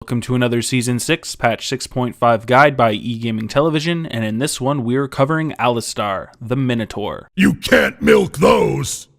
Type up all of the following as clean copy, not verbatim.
Welcome to another Season 6, Patch 6.5 guide by eGaming Television, and in this one we're covering Alistar, the Minotaur. You can't milk those!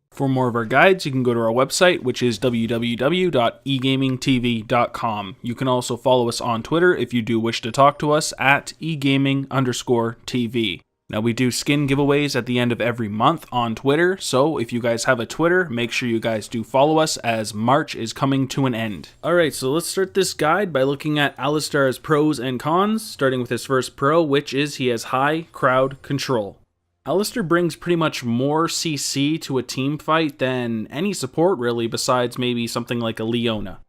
For more of our guides, you can go to our website, which is www.egamingtv.com. You can also follow us on Twitter if you do wish to talk to us at egaming_TV. Now, we do skin giveaways at the end of every month on Twitter, so if you guys have a Twitter, make sure you guys do follow us as March is coming to an end. Alright, so let's start this guide by looking at Alistar's pros and cons, starting with his first pro, which is he has high crowd control. Alistar brings pretty much more CC to a team fight than any support really, besides maybe something like a Leona.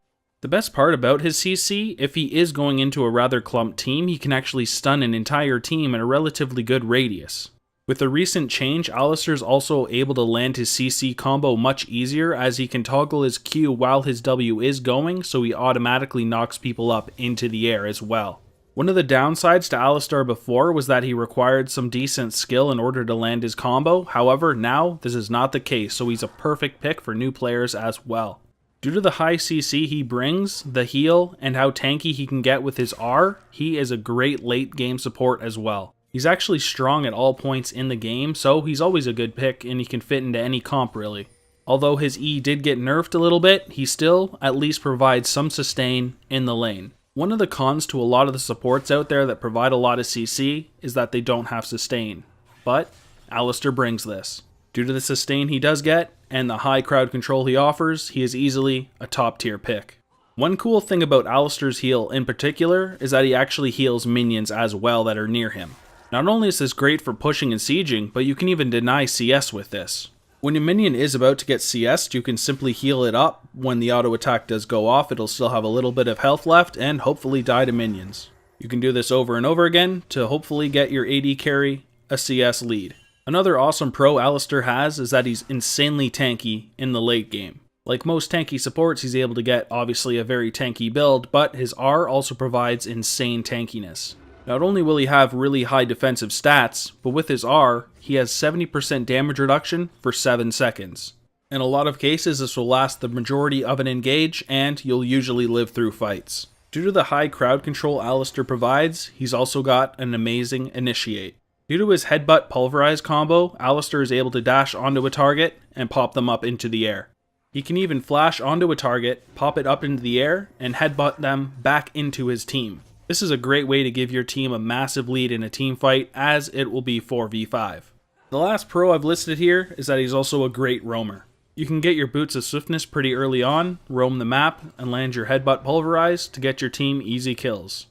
The best part about his CC, if he is going into a rather clumped team, he can actually stun an entire team in a relatively good radius. With the recent change, Alistar is also able to land his CC combo much easier as he can toggle his Q while his W is going, so he automatically knocks people up into the air as well. One of the downsides to Alistar before was that he required some decent skill in order to land his combo, however now this is not the case, so he's a perfect pick for new players as well. Due to the high CC he brings, the heal, and how tanky he can get with his R, he is a great late game support as well. He's actually strong at all points in the game, so he's always a good pick and he can fit into any comp really. Although his E did get nerfed a little bit, he still at least provides some sustain in the lane. One of the cons to a lot of the supports out there that provide a lot of CC is that they don't have sustain. But Alistar brings this. Due to the sustain he does get, and the high crowd control he offers, he is easily a top tier pick. One cool thing about Alistar's heal in particular is that he actually heals minions as well that are near him. Not only is this great for pushing and sieging, but you can even deny CS with this. When your minion is about to get CS'd, you can simply heal it up. When the auto attack does go off, it'll still have a little bit of health left and hopefully die to minions. You can do this over and over again to hopefully get your AD carry a CS lead. Another awesome pro Alistar has is that he's insanely tanky in the late game. Like most tanky supports, he's able to get obviously a very tanky build, but his R also provides insane tankiness. Not only will he have really high defensive stats, but with his R, he has 70% damage reduction for 7 seconds. In a lot of cases, this will last the majority of an engage, and you'll usually live through fights. Due to the high crowd control Alistar provides, he's also got an amazing initiate. Due to his headbutt pulverize combo, Alistar is able to dash onto a target and pop them up into the air. He can even flash onto a target, pop it up into the air, and headbutt them back into his team. This is a great way to give your team a massive lead in a team fight, as it will be 4v5. The last pro I've listed here is that he's also a great roamer. You can get your boots of swiftness pretty early on, roam the map, and land your headbutt pulverize to get your team easy kills.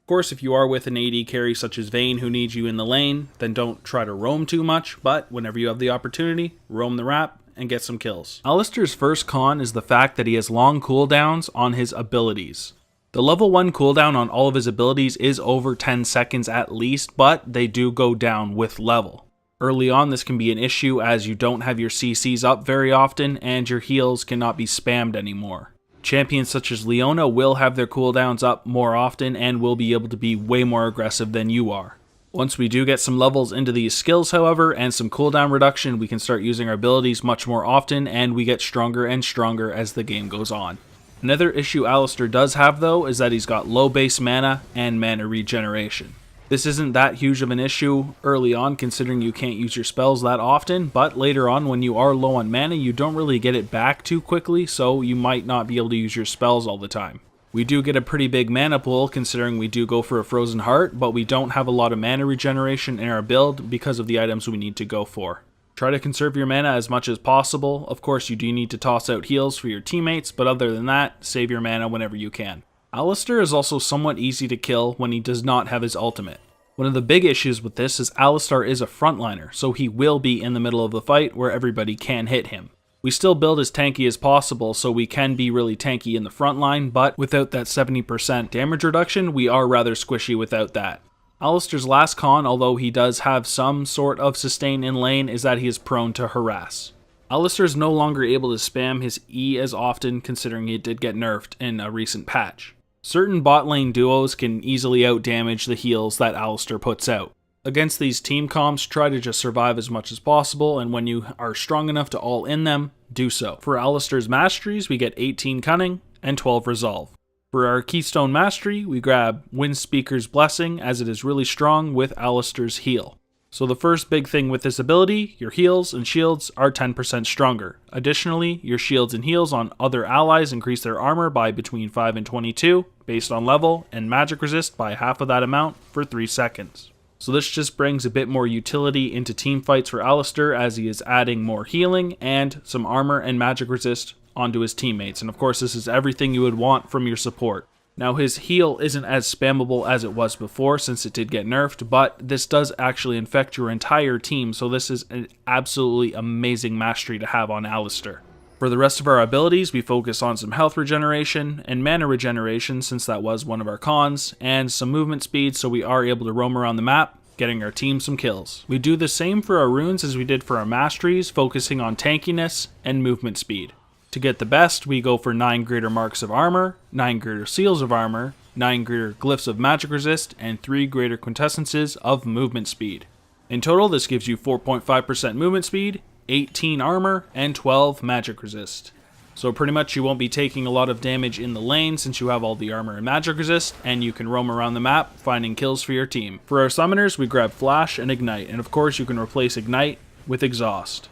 Of course, if you are with an AD carry such as Vayne who needs you in the lane, then don't try to roam too much, but whenever you have the opportunity, roam the map and get some kills. Alistar's first con is the fact that he has long cooldowns on his abilities. The level 1 cooldown on all of his abilities is over 10 seconds at least, but they do go down with level. Early on, this can be an issue as you don't have your CCs up very often and your heals cannot be spammed anymore. Champions such as Leona will have their cooldowns up more often and will be able to be way more aggressive than you are. Once we do get some levels into these skills, however, and some cooldown reduction, we can start using our abilities much more often and we get stronger and stronger as the game goes on. Another issue Alistar does have though is that he's got low base mana and mana regeneration. This isn't that huge of an issue early on considering you can't use your spells that often, but later on when you are low on mana you don't really get it back too quickly, so you might not be able to use your spells all the time. We do get a pretty big mana pool considering we do go for a Frozen Heart, but we don't have a lot of mana regeneration in our build because of the items we need to go for. Try to conserve your mana as much as possible. Of course you do need to toss out heals for your teammates, but other than that, save your mana whenever you can. Alistar is also somewhat easy to kill when he does not have his ultimate. One of the big issues with this is Alistar is a frontliner, so he will be in the middle of the fight where everybody can hit him. We still build as tanky as possible so we can be really tanky in the front line, but without that 70% damage reduction, we are rather squishy without that. Alistar's last con, although he does have some sort of sustain in lane, is that he is prone to harass. Alistar is no longer able to spam his E as often considering it did get nerfed in a recent patch. Certain bot lane duos can easily outdamage the heals that Alistar puts out. Against these team comps, try to just survive as much as possible, and when you are strong enough to all in them, do so. For Alistar's Masteries, we get 18 Cunning and 12 Resolve. For our Keystone Mastery, we grab Windspeaker's Blessing as it is really strong with Alistar's heal. So the first big thing with this ability, your heals and shields are 10% stronger. Additionally, your shields and heals on other allies increase their armor by between 5 and 22 based on level, and magic resist by half of that amount for 3 seconds. So this just brings a bit more utility into team fights for Alistar as he is adding more healing and some armor and magic resist onto his teammates. And of course, this is everything you would want from your support. Now his heal isn't as spammable as it was before since it did get nerfed, but this does actually infect your entire team, so this is an absolutely amazing mastery to have on Alistar. For the rest of our abilities, we focus on some health regeneration and mana regeneration since that was one of our cons, and some movement speed so we are able to roam around the map, getting our team some kills. We do the same for our runes as we did for our masteries, focusing on tankiness and movement speed. To get the best, we go for 9 greater marks of armor, 9 greater seals of armor, 9 greater glyphs of magic resist, and 3 greater quintessences of movement speed. In total, this gives you 4.5% movement speed, 18 armor, and 12 magic resist. So pretty much you won't be taking a lot of damage in the lane since you have all the armor and magic resist, and you can roam around the map finding kills for your team. For our summoners, we grab Flash and Ignite, and of course you can replace Ignite with Exhaust.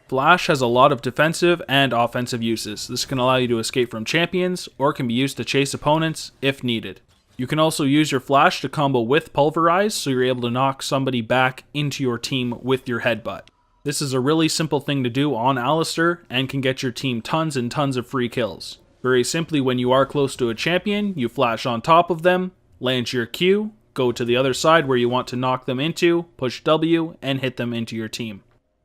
Flash has a lot of defensive and offensive uses. This can allow you to escape from champions, or can be used to chase opponents if needed. You can also use your Flash to combo with Pulverize, so you're able to knock somebody back into your team with your headbutt. This is a really simple thing to do on Alistar, and can get your team tons and tons of free kills. Very simply, when you are close to a champion, you flash on top of them, land your Q, go to the other side where you want to knock them into, push W, and hit them into your team.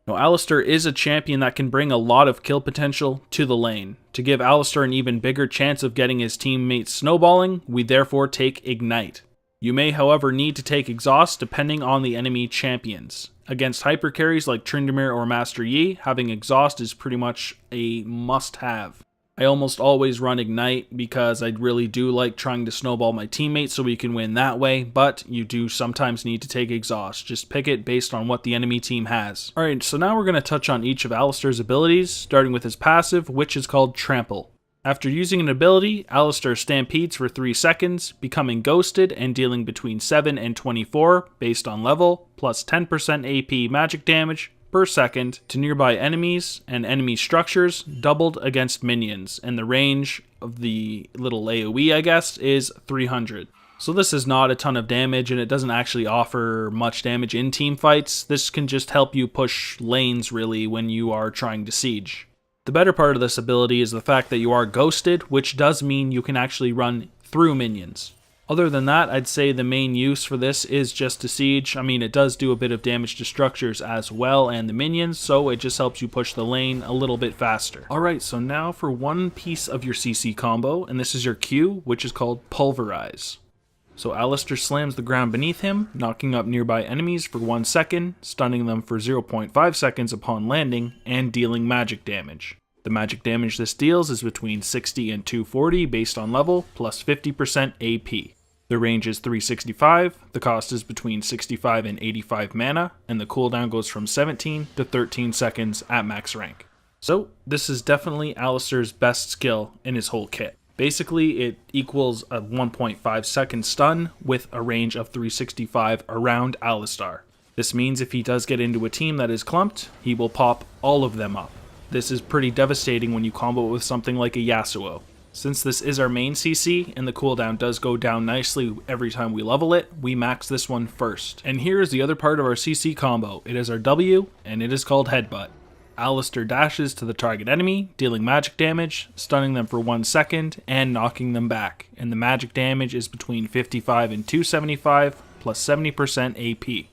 Now, Alistar is a champion that can bring a lot of kill potential to the lane. To give Alistar an even bigger chance of getting his teammates snowballing, we therefore take Ignite. You may, however, need to take Exhaust depending on the enemy champions. Against hyper carries like Tryndamere or Master Yi, having Exhaust is pretty much a must-have. I almost always run Ignite because I really do like trying to snowball my teammates so we can win that way, but you do sometimes need to take Exhaust. Just pick it based on what the enemy team has. Alright, so now we're going to touch on each of Alistar's abilities, starting with his passive, which is called Trample. After using an ability, Alistar stampedes for 3 seconds, becoming ghosted and dealing between 7 and 24 based on level, plus 10% AP magic damage per second to nearby enemies and enemy structures, doubled against minions, and the range of the little AoE, I guess, is 300. So this is not a ton of damage, and it doesn't actually offer much damage in team fights. This can just help you push lanes, really, when you are trying to siege. The better part of this ability is the fact that you are ghosted, which does mean you can actually run through minions. Other than that, I'd say the main use for this is just to siege. I mean, it does do a bit of damage to structures as well and the minions, so it just helps you push the lane a little bit faster. Alright, so now for one piece of your CC combo, and this is your Q, which is called Pulverize. So Alistar slams the ground beneath him, knocking up nearby enemies for 1 second, stunning them for 0.5 seconds upon landing, and dealing magic damage. The magic damage this deals is between 60 and 240 based on level, plus 50% AP. The range is 365, the cost is between 65 and 85 mana, and the cooldown goes from 17 to 13 seconds at max rank. So this is definitely Alistar's best skill in his whole kit. Basically, it equals a 1.5 second stun with a range of 365 around Alistar. This means if he does get into a team that is clumped, he will pop all of them up. This is pretty devastating when you combo it with something like a Yasuo. Since this is our main CC, and the cooldown does go down nicely every time we level it, we max this one first. And here is the other part of our CC combo. It is our W, and it is called Headbutt. Alistar dashes to the target enemy, dealing magic damage, stunning them for 1 second, and knocking them back. And the magic damage is between 55 and 275, plus 70% AP.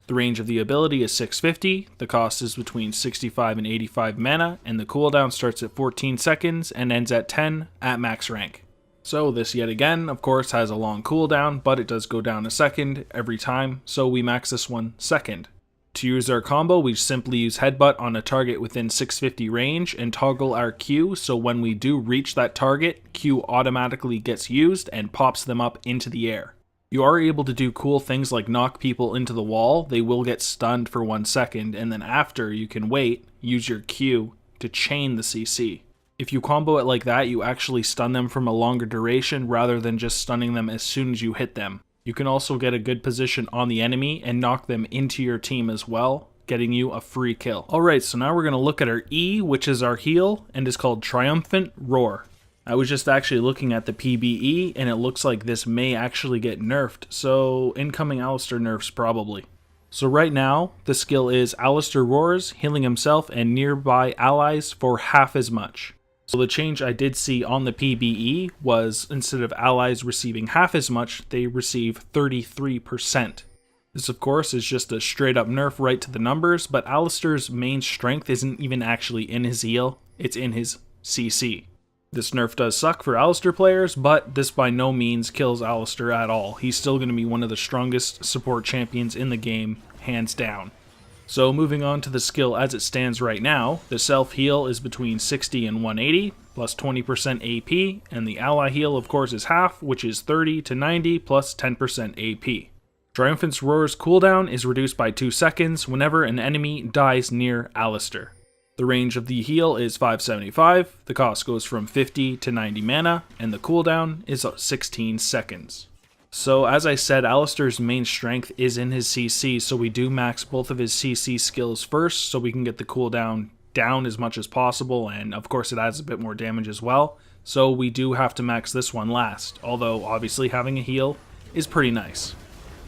The range of the ability is 650, the cost is between 65 and 85 mana, and the cooldown starts at 14 seconds and ends at 10 at max rank. So this yet again, of course, has a long cooldown, but it does go down a second every time, so we max this one second. To use our combo, we simply use Headbutt on a target within 650 range and toggle our Q, so when we do reach that target, Q automatically gets used and pops them up into the air. You are able to do cool things like knock people into the wall. They will get stunned for 1 second, and then after you can wait, use your Q to chain the CC. If you combo it like that, you actually stun them from a longer duration rather than just stunning them as soon as you hit them. You can also get a good position on the enemy and knock them into your team as well, getting you a free kill. Alright, so now we're going to look at our E, which is our heal, and is called Triumphant Roar. I was just actually looking at the PBE, and it looks like this may actually get nerfed, so incoming Alistar nerfs probably. So right now, the skill is Alistar roars, healing himself and nearby allies for half as much. So the change I did see on the PBE was instead of allies receiving half as much, they receive 33%. This of course is just a straight up nerf right to the numbers, but Alistar's main strength isn't even actually in his heal, it's in his CC. This nerf does suck for Alistar players, but this by no means kills Alistar at all. He's still going to be one of the strongest support champions in the game, hands down. So moving on to the skill as it stands right now, the self-heal is between 60 and 180, plus 20% AP, and the ally heal of course is half, which is 30 to 90, plus 10% AP. Triumphant's Roar's cooldown is reduced by 2 seconds whenever an enemy dies near Alistar. The range of the heal is 575, the cost goes from 50 to 90 mana, and the cooldown is 16 seconds. So as I said, Alistar's main strength is in his CC, so we do max both of his CC skills first so we can get the cooldown down as much as possible, and of course it adds a bit more damage as well, so we do have to max this one last, although obviously having a heal is pretty nice.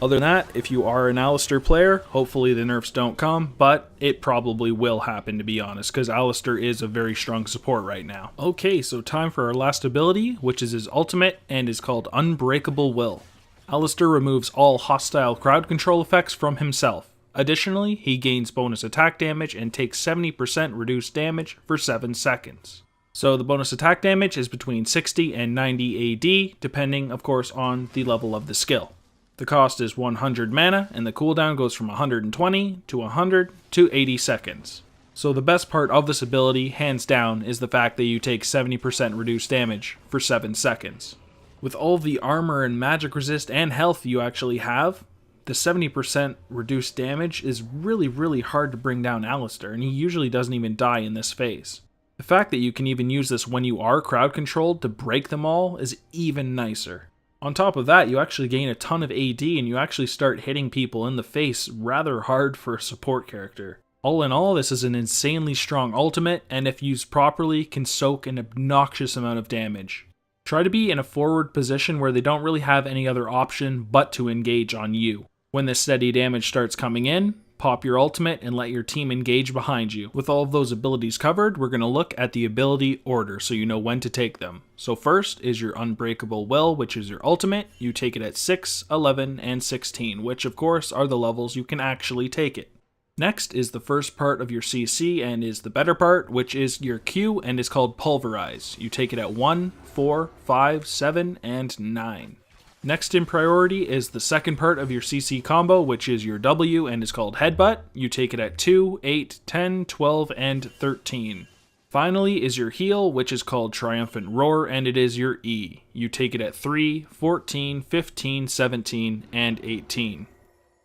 Other than that, if you are an Alistar player, hopefully the nerfs don't come, but it probably will happen to be honest, because Alistar is a very strong support right now. Okay, so time for our last ability, which is his ultimate, and is called Unbreakable Will. Alistar removes all hostile crowd control effects from himself. Additionally, he gains bonus attack damage and takes 70% reduced damage for 7 seconds. So the bonus attack damage is between 60 and 90 AD, depending of course on the level of the skill. The cost is 100 mana, and the cooldown goes from 120 to 100 to 80 seconds. So the best part of this ability, hands down, is the fact that you take 70% reduced damage for 7 seconds. With all the armor and magic resist and health you actually have, the 70% reduced damage is really hard to bring down Alistar, and he usually doesn't even die in this phase. The fact that you can even use this when you are crowd controlled to break them all is even nicer. On top of that, you actually gain a ton of AD and you actually start hitting people in the face rather hard for a support character. All in all, this is an insanely strong ultimate, and if used properly, can soak an obnoxious amount of damage. Try to be in a forward position where they don't really have any other option but to engage on you. When the steady damage starts coming in, pop your ultimate and let your team engage behind you. With all of those abilities covered, we're going to look at the ability order so you know when to take them. So first is your Unbreakable Will, which is your ultimate. You take it at 6, 11, and 16, which of course are the levels you can actually take it. Next is the first part of your CC and is the better part, which is your Q and is called Pulverize. You take it at 1, 4, 5, 7, and 9. Next in priority is the second part of your CC combo, which is your W and is called Headbutt. You take it at 2, 8, 10, 12, and 13. Finally is your heal, which is called Triumphant Roar, and it is your E. You take it at 3, 14, 15, 17, and 18.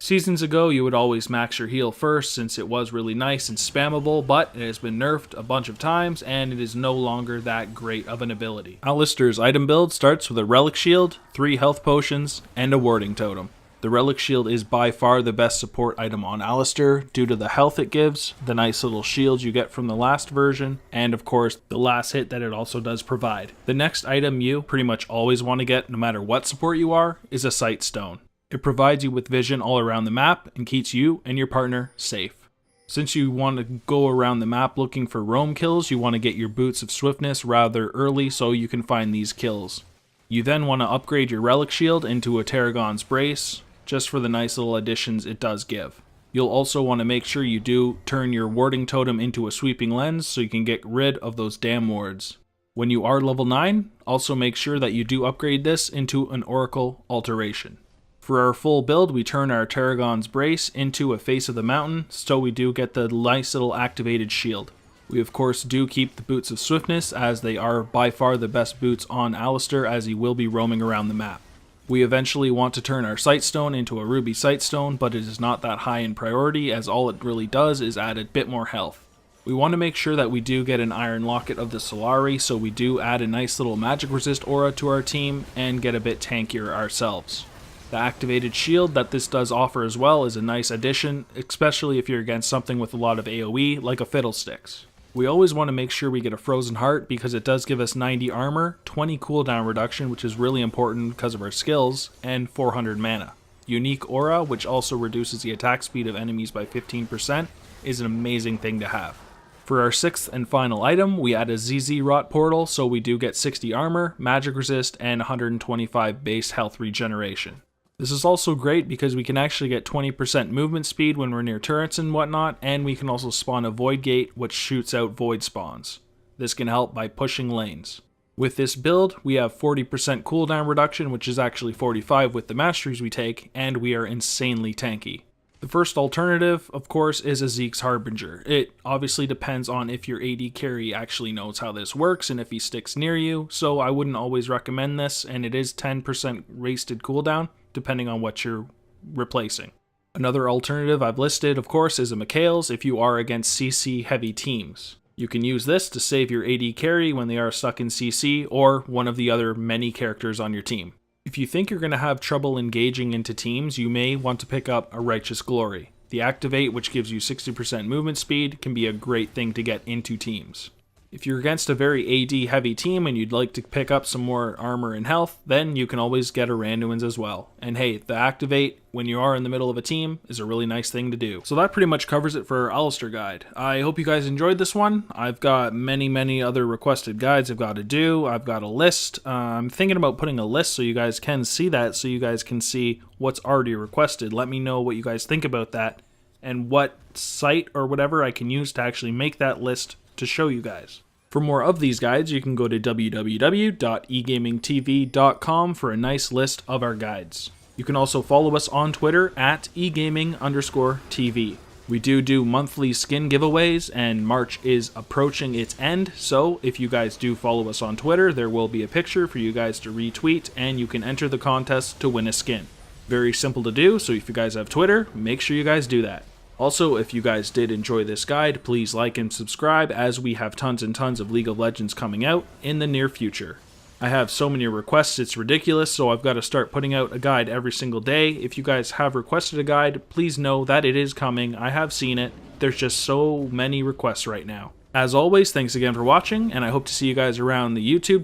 Seasons ago, you would always max your heal first since it was really nice and spammable, but it has been nerfed a bunch of times and it is no longer that great of an ability. Alistar's item build starts with a Relic Shield, 3 health potions, and a Warding Totem. The Relic Shield is by far the best support item on Alistar due to the health it gives, the nice little shield you get from the last version, and of course the last hit that it also does provide. The next item you pretty much always want to get no matter what support you are is a Sight Stone. It provides you with vision all around the map and keeps you and your partner safe. Since you want to go around the map looking for roam kills, you want to get your Boots of Swiftness rather early so you can find these kills. You then want to upgrade your Relic Shield into a Tarragon's Brace, just for the nice little additions it does give. You'll also want to make sure you do turn your Warding Totem into a Sweeping Lens so you can get rid of those damn wards. When you are level 9, also make sure that you do upgrade this into an Oracle Alteration. For our full build, we turn our Tarragon's Brace into a Face of the Mountain, so we do get the nice little activated shield. We of course do keep the Boots of Swiftness, as they are by far the best boots on Alistar, as he will be roaming around the map. We eventually want to turn our Sightstone into a Ruby Sightstone, but it is not that high in priority, as all it really does is add a bit more health. We want to make sure that we do get an Iron Locket of the Solari, so we do add a nice little magic resist aura to our team and get a bit tankier ourselves. The activated shield that this does offer as well is a nice addition, especially if you're against something with a lot of AoE like a Fiddlesticks. We always want to make sure we get a Frozen Heart because it does give us 90 armor, 20 cooldown reduction, which is really important because of our skills, and 400 mana. Unique Aura, which also reduces the attack speed of enemies by 15%, is an amazing thing to have. For our 6th and final item, we add a ZZ Rot portal, so we do get 60 armor, magic resist, and 125 base health regeneration. This is also great because we can actually get 20% movement speed when we're near turrets and whatnot, and we can also spawn a Void Gate which shoots out void spawns. This can help by pushing lanes. With this build, we have 40% cooldown reduction, which is actually 45 with the Masteries we take, and we are insanely tanky. The first alternative, of course, is a Zeke's Harbinger. It obviously depends on if your AD carry actually knows how this works and if he sticks near you, so I wouldn't always recommend this, and it is 10% wasted cooldown, depending on what you're replacing. Another alternative I've listed, of course, is a Mikhail's if you are against CC heavy teams. You can use this to save your AD carry when they are stuck in CC, or one of the other many characters on your team. If you think you're going to have trouble engaging into teams, you may want to pick up a Righteous Glory. The Activate, which gives you 60% movement speed, can be a great thing to get into teams. If you're against a very AD heavy team and you'd like to pick up some more armor and health, then you can always get a Randuin's as well. And hey, the Activate, when you are in the middle of a team, is a really nice thing to do. So that pretty much covers it for our Alistar guide. I hope you guys enjoyed this one. I've got many other requested guides I've got to do. I've got a list. I'm thinking about putting a list so you guys can see that, so you guys can see what's already requested. Let me know what you guys think about that and what site or whatever I can use to actually make that list to show you guys. For more of these guides, you can go to www.egamingtv.com for a nice list of our guides. You can also follow us on Twitter at egaming_TV. We do monthly skin giveaways, and March is approaching its end, so if you guys do follow us on Twitter, there will be a picture for you guys to retweet, and you can enter the contest to win a skin. Very simple to do, so if you guys have Twitter, make sure you guys do that. Also, if you guys did enjoy this guide, please like and subscribe as we have tons and tons of League of Legends coming out in the near future. I have so many requests, it's ridiculous, so I've got to start putting out a guide every single day. If you guys have requested a guide, please know that it is coming. I have seen it. There's just so many requests right now. As always, thanks again for watching, and I hope to see you guys around the YouTube